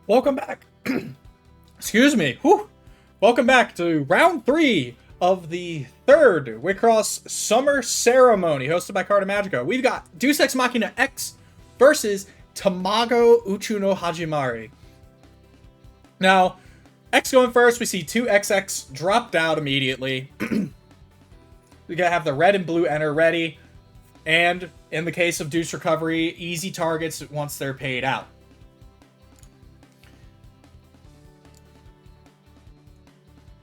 Welcome back. Excuse me. Whew. Welcome back to round 3 of the third Wixoss Summer Ceremony, hosted by Carta Magica. We've got Deus Ex Machina X versus Tamago Uchu no Hajimari. Now, X going first, we see 2XX dropped out immediately. We gotta have the red and blue enter ready. And in the case of Deus Recovery, easy targets once they're paid out.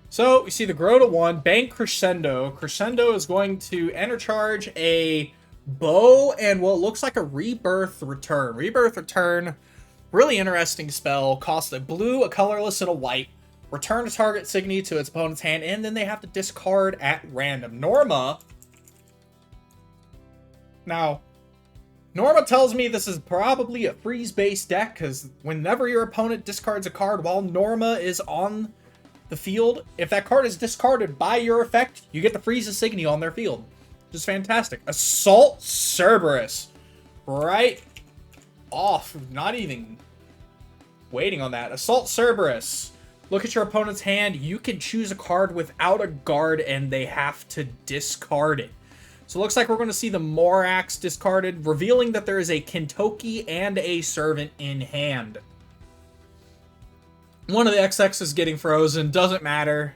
So, we see the grow to 1, Bank Crescendo. Crescendo is going to enter charge a bow and what looks like a Rebirth Return. Rebirth Return, really interesting spell. Costs a blue, a colorless, and a white. Return a target Signy to its opponent's hand, and then they have to discard at random. Norma tells me this is probably a freeze-based deck, because whenever your opponent discards a card while Norma is on the field, if that card is discarded by your effect, you get to freeze a Signy on their field. Just fantastic. Assault Cerberus. Right off. Not even waiting on that. Assault Cerberus. Look at your opponent's hand. You can choose a card without a guard, and they have to discard it. So it looks like we're going to see the Morax discarded, revealing that there is a Kentoki and a Servant in hand. One of the XX is getting frozen. Doesn't matter.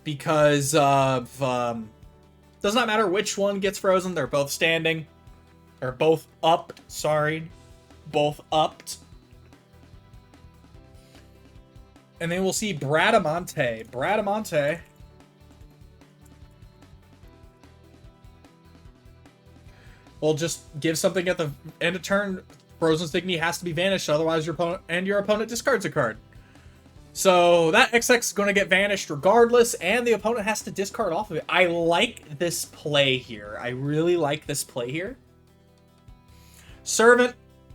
Because of... does not matter which one gets frozen. They're both standing. Or both upped. Sorry. Both upped. And then we'll see Bradamante. Bradamante... will just give something at the end of turn. Frozen Signy has to be vanished, otherwise your opponent discards a card. So that XX is going to get vanished regardless, and the opponent has to discard off of it. I like this play here. I really like this play here. Servant,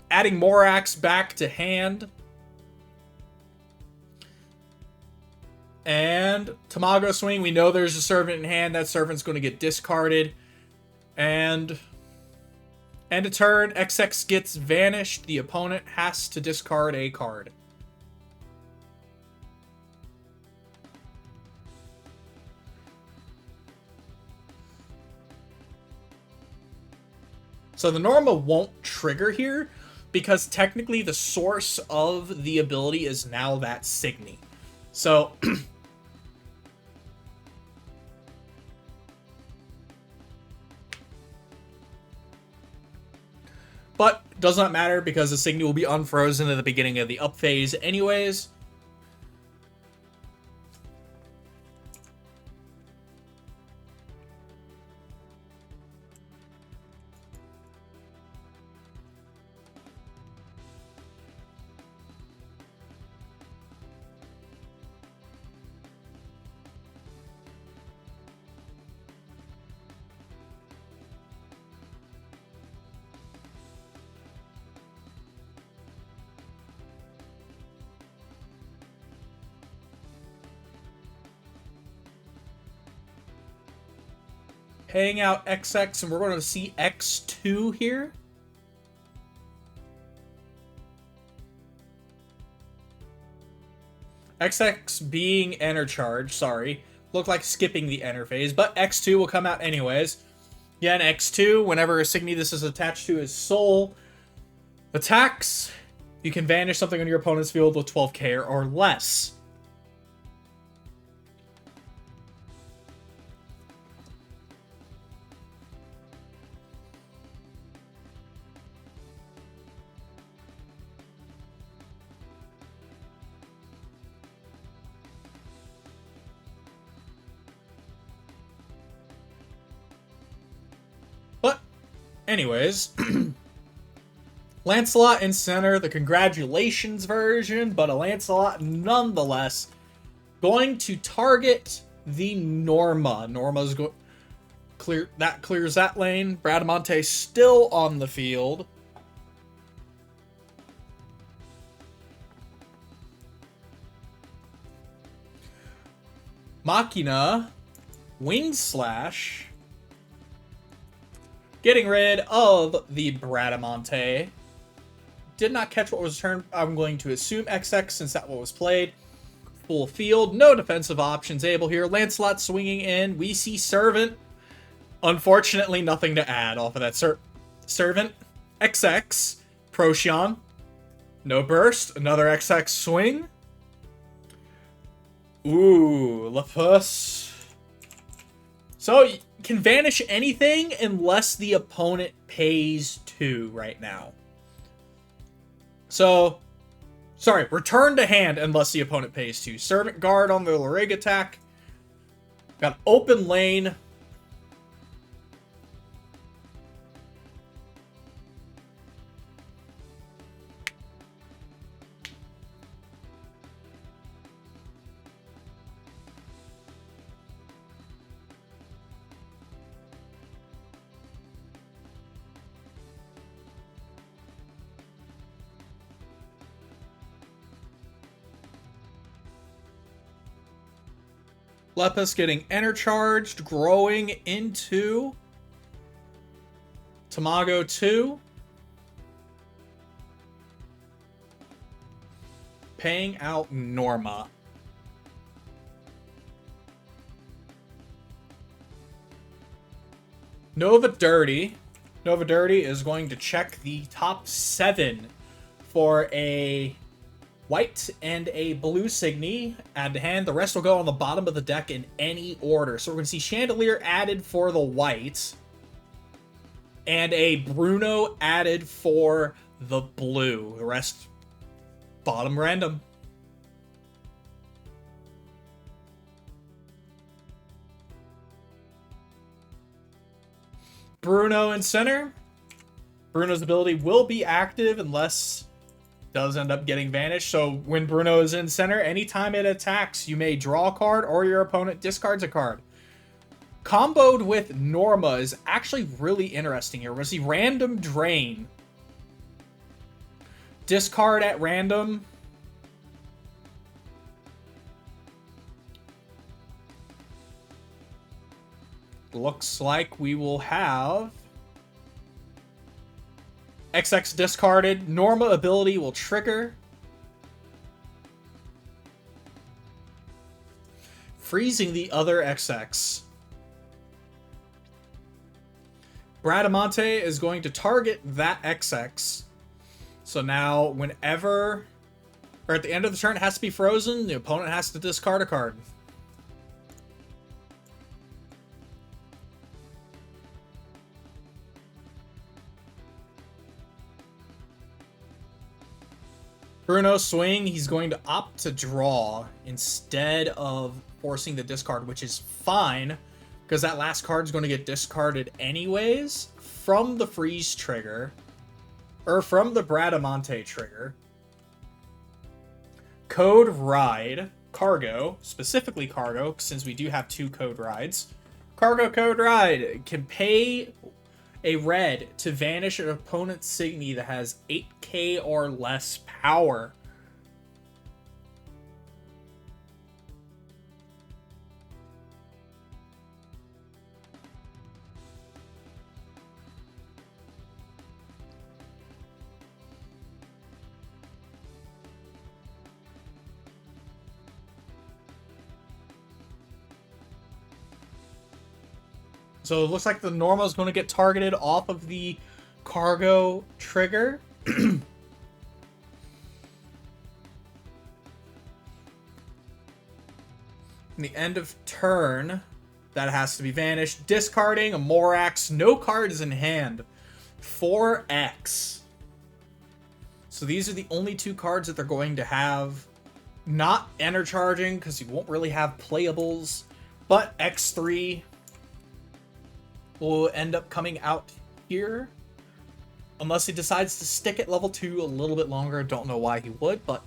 adding Morax back to hand. And Tamago swing, we know there's a Servant in hand. That Servant's going to get discarded. And end of turn, XX gets vanished. The opponent has to discard a card. So the Norma won't trigger here, because technically the source of the ability is now that Signy. So... but does not matter because the Signy will be unfrozen at the beginning of the up phase anyways. Paying out XX, and we're going to see X2 here. XX being enter charge, sorry. Looked like skipping the enter phase, but X2 will come out anyways. Again, X2, whenever a Signy this is attached to his soul attacks, you can vanish something on your opponent's field with 12k or less. Anyways, Lancelot in center, the congratulations version, but a Lancelot nonetheless. Going to target the Norma. Norma's clears that lane. Bradamante still on the field. Machina, Wing Slash. Getting rid of the Bradamante. did not catch what was turned. I'm going to assume XX since that what was played. Full field, no defensive options able here. Lancelot swinging in. We see Servant. Unfortunately, nothing to add off of that Servant. XX. Procyon. No burst. Another XX swing. Ooh, Lapus. So, you can vanish anything unless the opponent pays 2 right now. So, sorry, return to hand unless the opponent pays 2. Servant Guard on the Lurig attack. Got open lane. Lepus getting energized, growing into Tamago 2. Paying out Norma. Nova Dirty. Nova Dirty is going to check the top 7 for a white and a blue Signy. Add to hand. The rest will go on the bottom of the deck in any order. So we're going to see Chandelier added for the white. And a Bruno added for the blue. The rest, bottom random. Bruno in center. Bruno's ability will be active unless it does end up getting vanished. So when Bruno is in center, anytime it attacks, you may draw a card or your opponent discards a card. Comboed with Norma is actually really interesting here. We're going to see random drain. Discard at random. Looks like we will have XX discarded. Norma ability will trigger. Freezing the other XX. Bradamante is going to target that XX. So now whenever, or at the end of the turn, it has to be frozen. The opponent has to discard a card. Bruno swing, he's going to opt to draw instead of forcing the discard, which is fine, because that last card is going to get discarded anyways from the freeze trigger, or from the Bradamante trigger. Code Ride, Cargo, specifically Cargo, since we do have 2 Code Rides. Cargo Code Ride can pay a red to vanish an opponent's Signy that has 8k or less power. So it looks like the Norma is going to get targeted off of the Cargo trigger. In the end of turn, that has to be vanished. Discarding a Morax. No cards in hand. 4X. So these are the only 2 cards that they're going to have. Not Energizing, because you won't really have playables. But X3 will end up coming out here. Unless he decides to stick at level 2 a little bit longer. Don't know why he would, but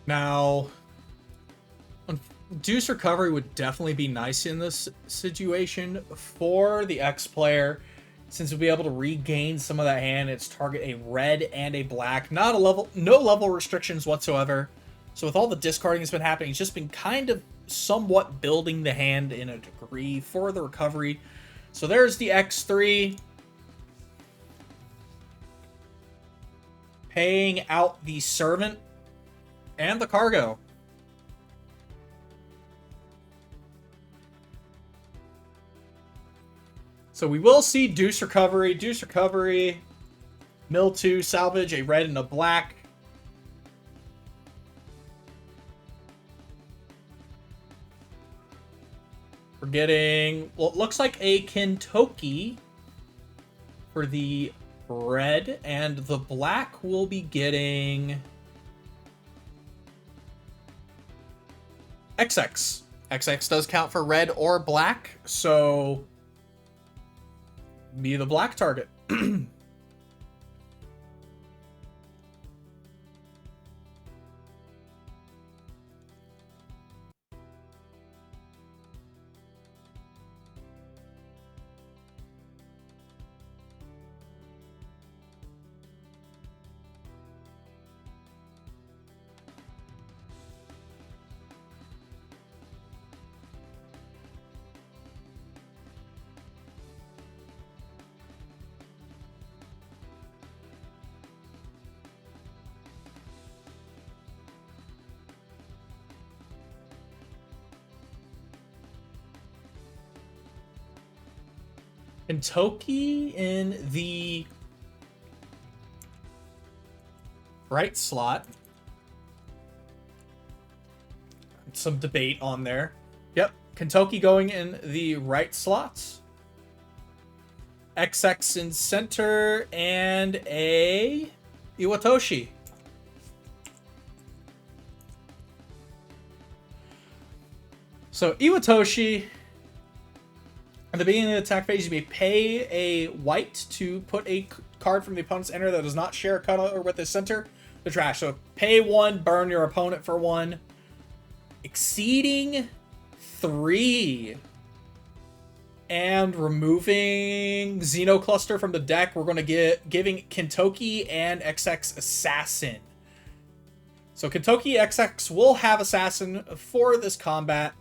Now, Deuce Recovery would definitely be nice in this situation for the X player, since we'll be able to regain some of that hand. It's target a red and a black, no level restrictions whatsoever. So with all the discarding that's been happening, it's just been kind of somewhat building the hand in a degree for the recovery. So there's the X3. Paying out the Servant and the Cargo. So we will see Deuce Recovery, Mill 2, Salvage, a red and a black. We're getting, well, it looks like a Kentucky for the red, and the black will be getting XX. XX does count for red or black, so be the black target. Kentucky in the right slot. Some debate on there. Yep, Kentucky going in the right slots. XX in center and a Iwatoshi. So Iwatoshi, at the beginning of the attack phase, you may pay a white to put a card from the opponent's ender that does not share a color with the center to trash. So pay 1, burn your opponent for 1. Exceeding 3. And removing Xenocluster from the deck, we're going to get giving Kentucky and XX Assassin. So Kentucky XX will have Assassin for this combat.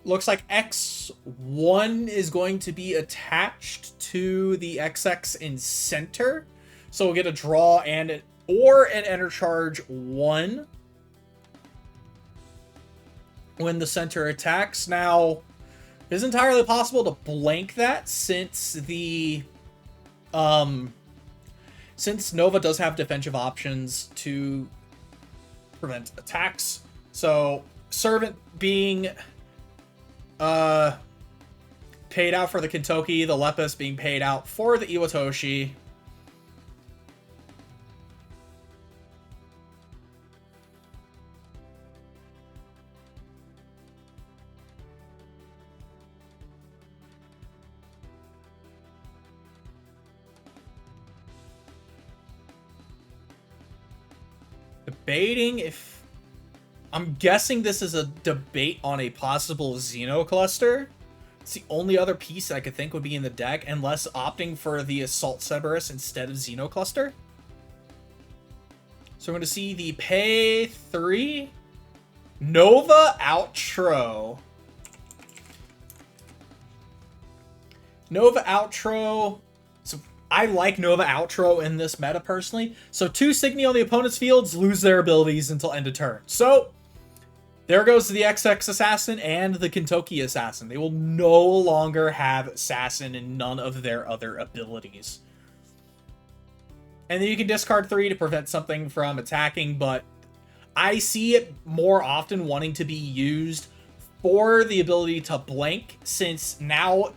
Looks like X1 is going to be attached to the XX in center. So we'll get a draw and or an enter charge 1 when the center attacks. Now, it's entirely possible to blank that since the since Nova does have defensive options to prevent attacks. So Servant being paid out for the Kentucky, the Lepus being paid out for the Iwatoshi. Debating if... I'm guessing this is a debate on a possible Xenocluster. It's the only other piece I could think would be in the deck, unless opting for the Assault Cerberus instead of Xenocluster. So we're going to see the pay 3 Nova Outro. Nova Outro. So I like Nova Outro in this meta personally. So 2 Signy on the opponent's fields lose their abilities until end of turn. So there goes the XX Assassin and the Kentucky Assassin. They will no longer have Assassin and none of their other abilities. And then you can discard 3 to prevent something from attacking, but I see it more often wanting to be used for the ability to blank, since now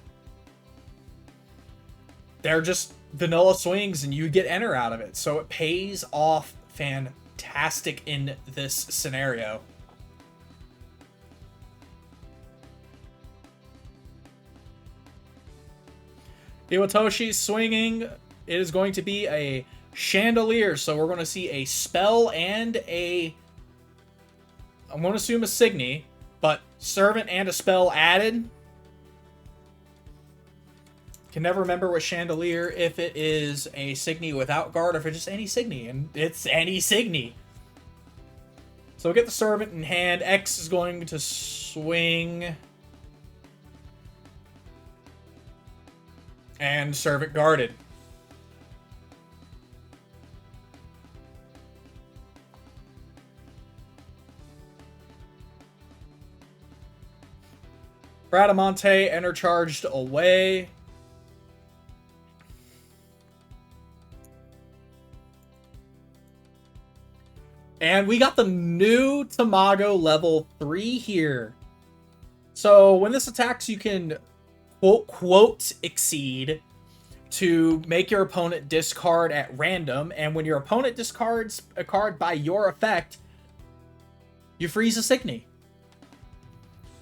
they're just vanilla swings and you get enter out of it. So it pays off fantastic in this scenario. Iwatoshi swinging. It is going to be a Chandelier. So we're going to see a spell and a I'm going to assume a Signy, but Servant and a spell added. Can never remember with Chandelier if it is a Signy without guard or if it's just any Signy, and it's any Signy. So we'll get the Servant in hand. X is going to swing. And Servant guarded. Bradamante Energized away. And we got the new Tamago level 3 here. So when this attacks, you can quote exceed to make your opponent discard at random. And when your opponent discards a card by your effect, you freeze a Signy.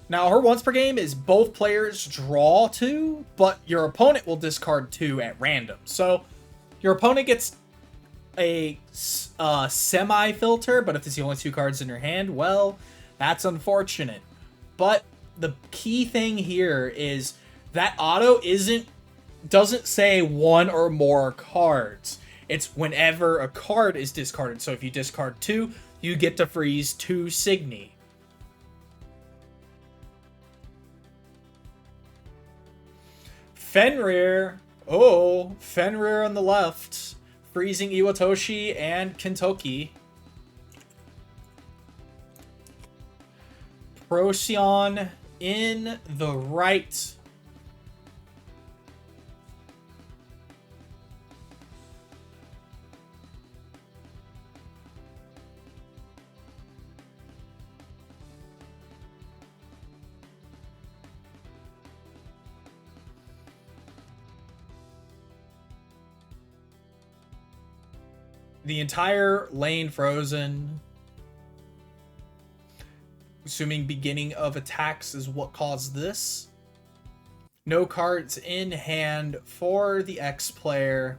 Now, her once per game is both players draw 2, but your opponent will discard 2 at random. So your opponent gets a semi-filter, but if it's the only 2 cards in your hand, well, that's unfortunate. But the key thing here is that auto doesn't say 1 or more cards. It's whenever a card is discarded. So if you discard 2, you get to freeze 2 Signy. Fenrir. Oh, Fenrir on the left. Freezing Iwatoshi and Kintoki. Procyon in the right. The entire lane frozen. Assuming beginning of attacks is what caused this. No cards in hand for the X player.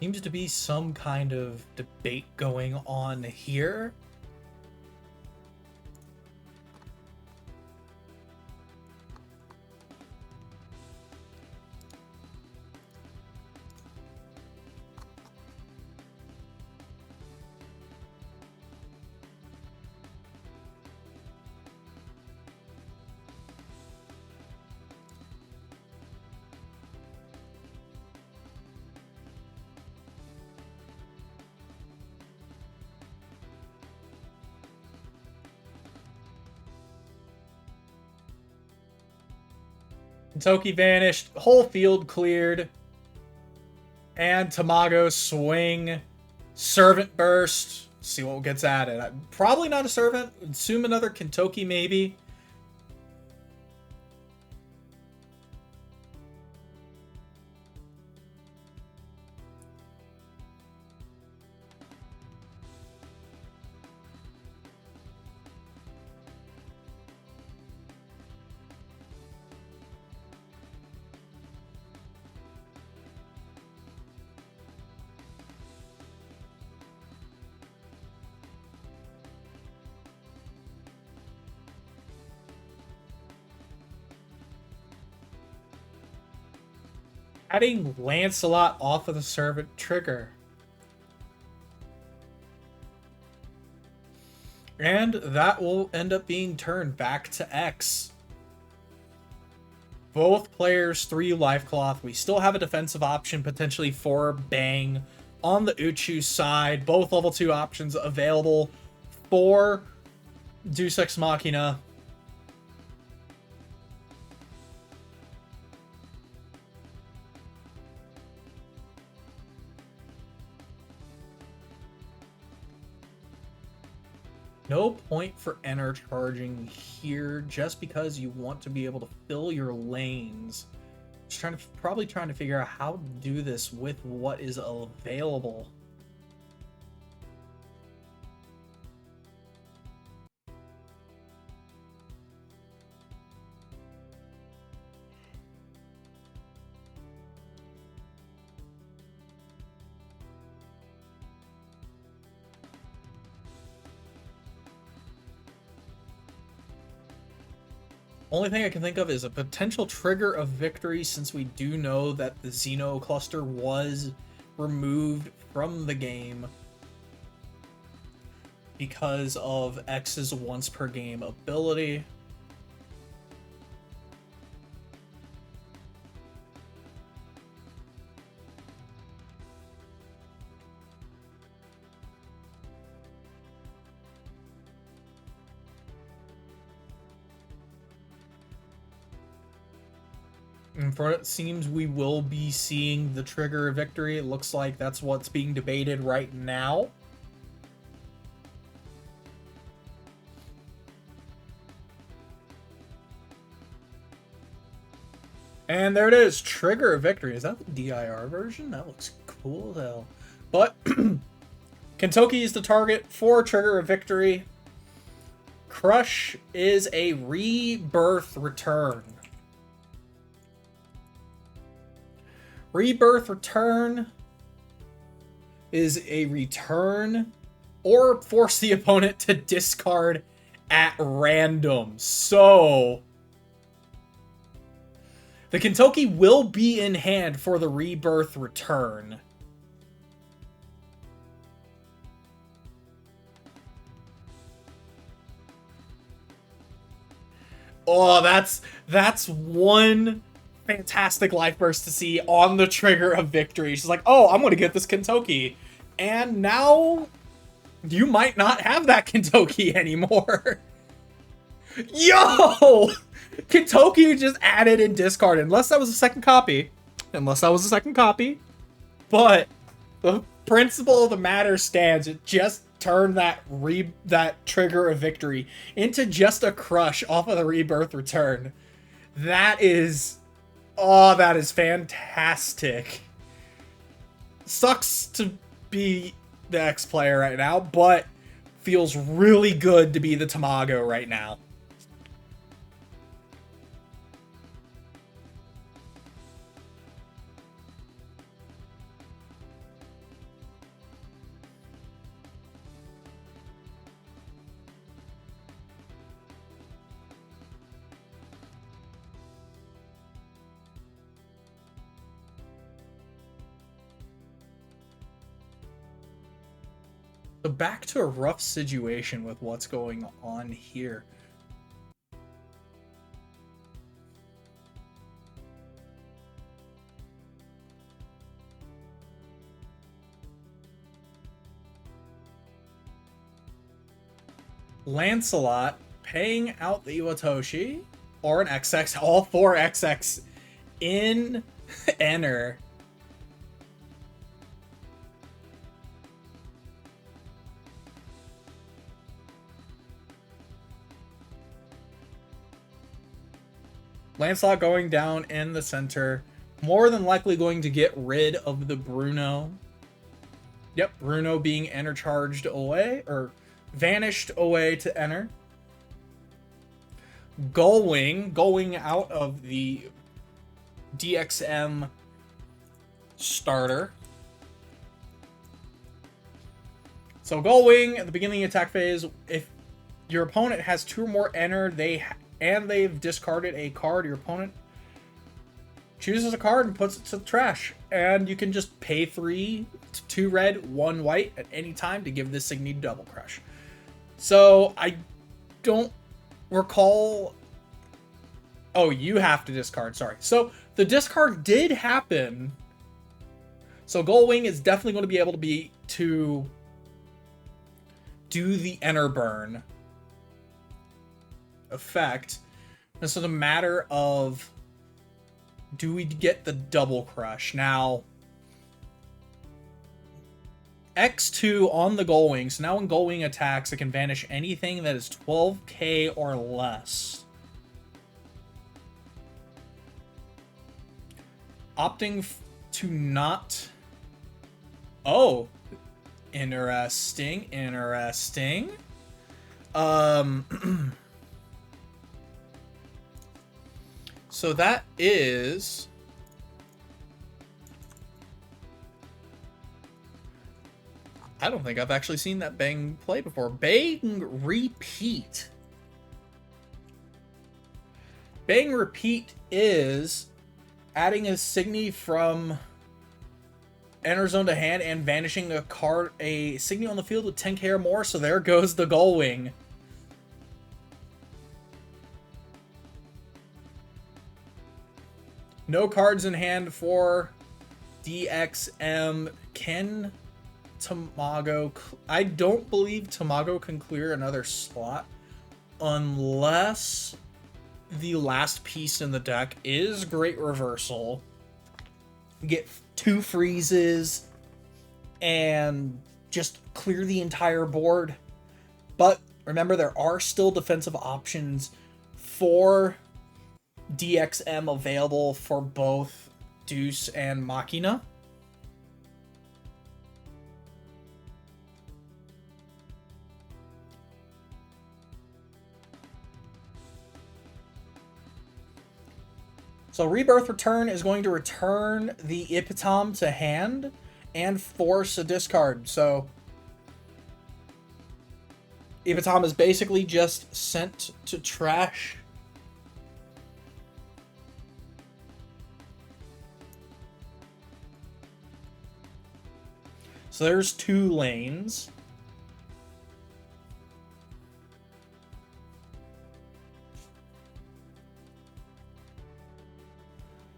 Seems to be some kind of debate going on here. Toki vanished, whole field cleared, and Tamago swing, Servant burst. Let's see what gets added. Probably not a Servant. Assume another Kintoki maybe. Adding Lancelot off of the Servant trigger. And that will end up being turned back to X. Both players 3 life cloth. We still have a defensive option potentially for Bang on the Uchu side. Both level 2 options available for Deus Ex Machina. No point for enter charging here just because you want to be able to fill your lanes. Probably trying to figure out how to do this with what is available. Only thing I can think of is a potential trigger of victory, since we do know that the Xeno cluster was removed from the game because of X's once per game ability. And for it seems we will be seeing the trigger of victory. It looks like that's what's being debated right now. And there it is, trigger of victory. Is that the DIR version? That looks cool as hell. But Kentucky is the target for trigger of victory. Crush is a rebirth return. Rebirth return is a return or force the opponent to discard at random. So the Kentucky will be in hand for the rebirth return. Oh, that's one fantastic life burst to see on the trigger of victory. She's like, oh, I'm going to get this Kentucky. And now you might not have that Kentucky anymore. Yo! Kentucky just added and discarded. Unless that was a second copy. But the principle of the matter stands. It just turned that trigger of victory into just a crush off of the rebirth return. That is... oh, that is fantastic. Sucks to be the X player right now, but feels really good to be the Tamago right now. So back to a rough situation with what's going on here. Lancelot paying out the Iwatoshi or an XX, all four XX in enter. Lancelot going down in the center. More than likely going to get rid of the Bruno. Yep, Bruno being enter charged away, or vanished away to enter. Going out of the DXM starter. So going at the beginning of the attack phase, if your opponent has two or more enter, they've discarded a card, your opponent chooses a card and puts it to the trash. And you can just pay 2 red, 1 white at any time to give this Signy double crush. So I don't recall... oh, you have to discard, sorry. So the discard did happen. So Gullwing is definitely going to be able to do the enter burn effect. This is a matter of, do we get the double crush? Now, X2 on the Gullwing. So now when Gullwing attacks, it can vanish anything that is 12k or less. Opting to not... Oh. Interesting. Interesting. So that is... I don't think I've actually seen that Bang play before. Bang Repeat. Bang Repeat is adding a Signy from enter zone to hand and vanishing a card, a Signy on the field with 10k or more. So there goes the Gullwing. No cards in hand for DXM. Can Tamago... I don't believe Tamago can clear another slot unless the last piece in the deck is Great Reversal. Get 2 freezes and just clear the entire board. But remember, there are still defensive options for DXM available for both Deuce and Machina. So Rebirth Return is going to return the Epitome to hand and force a discard. So Epitome is basically just sent to trash. So there's 2 lanes.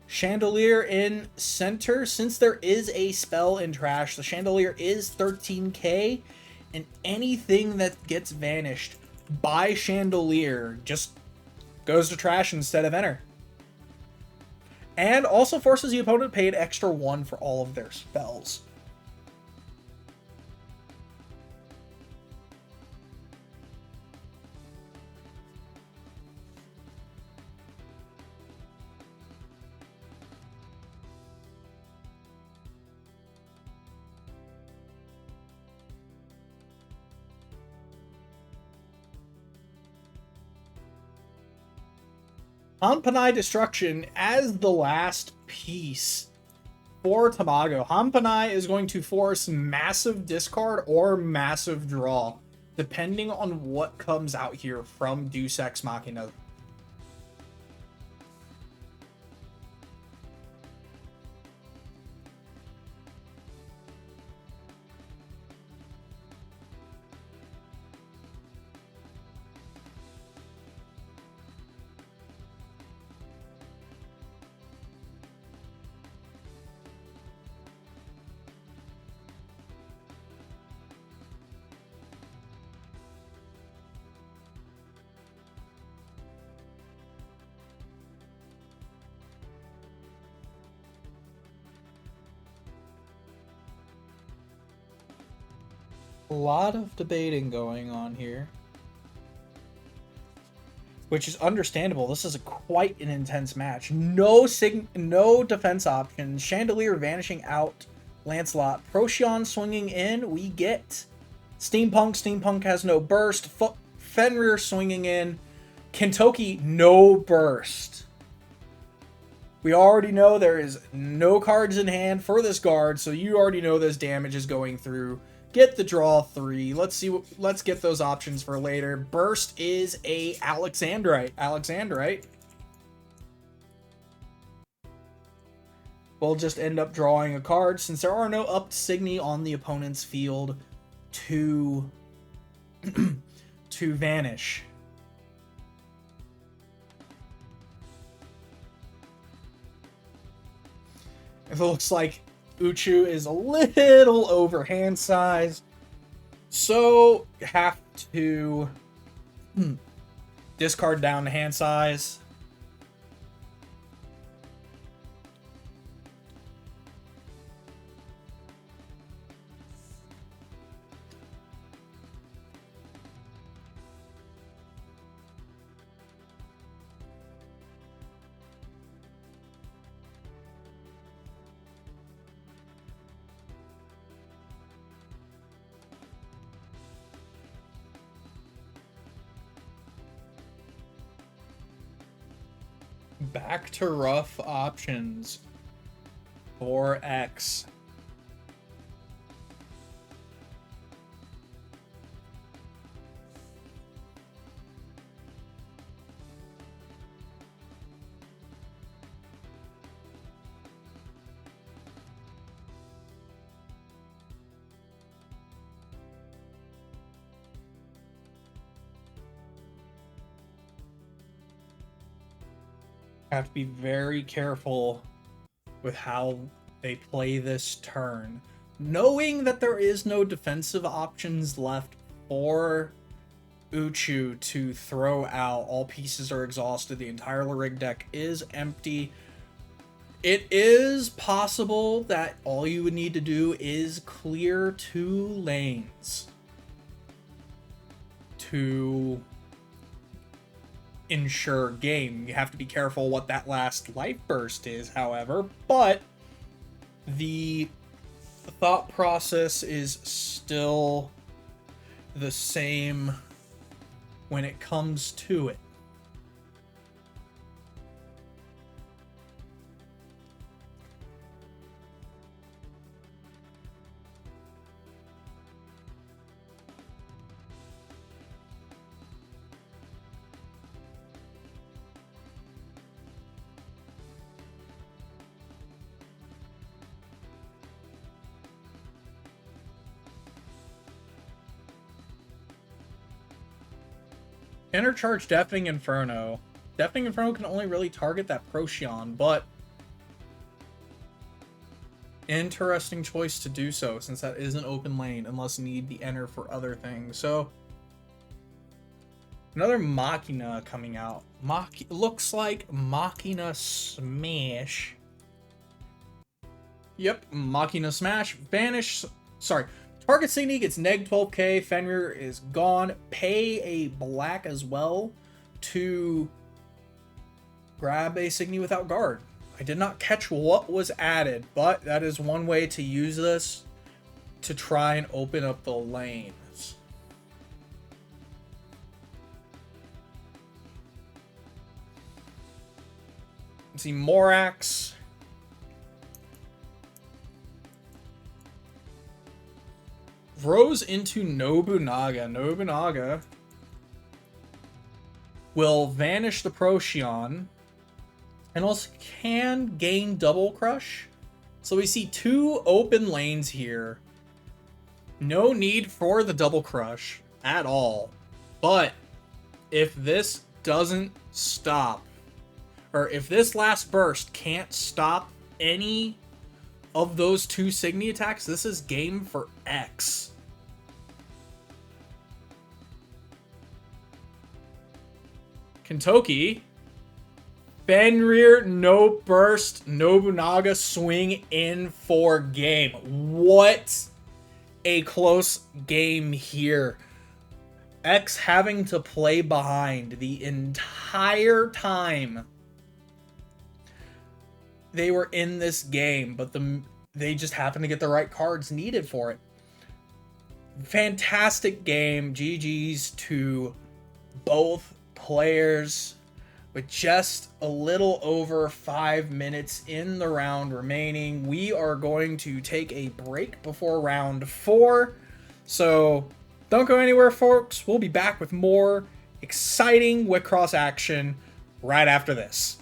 Chandelier in center. Since there is a spell in trash, the Chandelier is 13k, and anything that gets vanished by Chandelier just goes to trash instead of enter. And also forces the opponent to pay an extra 1 for all of their spells. Hanpanai Destruction as the last piece for Tamago. Hanpanai is going to force massive discard or massive draw, depending on what comes out here from Deus Ex Machina. A lot of debating going on here, which is understandable. This is quite an intense match. No defense options. Chandelier vanishing out. Lancelot. Procyon swinging in. We get Steampunk. Steampunk has no burst. Fenrir swinging in. Kentucky, no burst. We already know there is no cards in hand for this guard, so you already know this damage is going through. Get the draw 3. Let's get those options for later. Burst is a Alexandrite. We'll just end up drawing a card since there are no up Signy on the opponent's field to to vanish. It looks like Uchu is a little over hand size, so have to discard down to hand size. Back to rough options for X. Have to be very careful with how they play this turn. Knowing that there is no defensive options left for Uchu to throw out, all pieces are exhausted, the entire rig deck is empty. It is possible that all you would need to do is clear 2 lanes to ensure game. You have to be careful what that last life burst is, however, but the thought process is still the same when it comes to it. Intercharge Deafening Inferno. Deafening Inferno can only really target that Procyon, but interesting choice to do so, since that is an open lane, unless you need the enter for other things. So, another Machina coming out. Looks like Machina Smash. Yep, Machina Smash. Banish. Sorry. Target Signy gets neg 12k, Fenrir is gone. Pay a black as well to grab a Signy without guard. I did not catch what was added, but that is one way to use this to try and open up the lanes. Let's see, Morax. Throws into Nobunaga. Nobunaga will vanish the Procyon and also can gain Double Crush. So we see 2 open lanes here. No need for the Double Crush at all. But if this doesn't stop, or if this last burst can't stop any of those 2 Signy attacks, this is game for X. Kentucky. Fenrir, no burst, Nobunaga swing in for game. What a close game here. X having to play behind the entire time they were in this game, but they just happened to get the right cards needed for it. Fantastic game. GG's to both players with just a little over 5 minutes in the round remaining. We are going to take a break before round 4. So don't go anywhere, folks. We'll be back with more exciting Wixoss action right after this.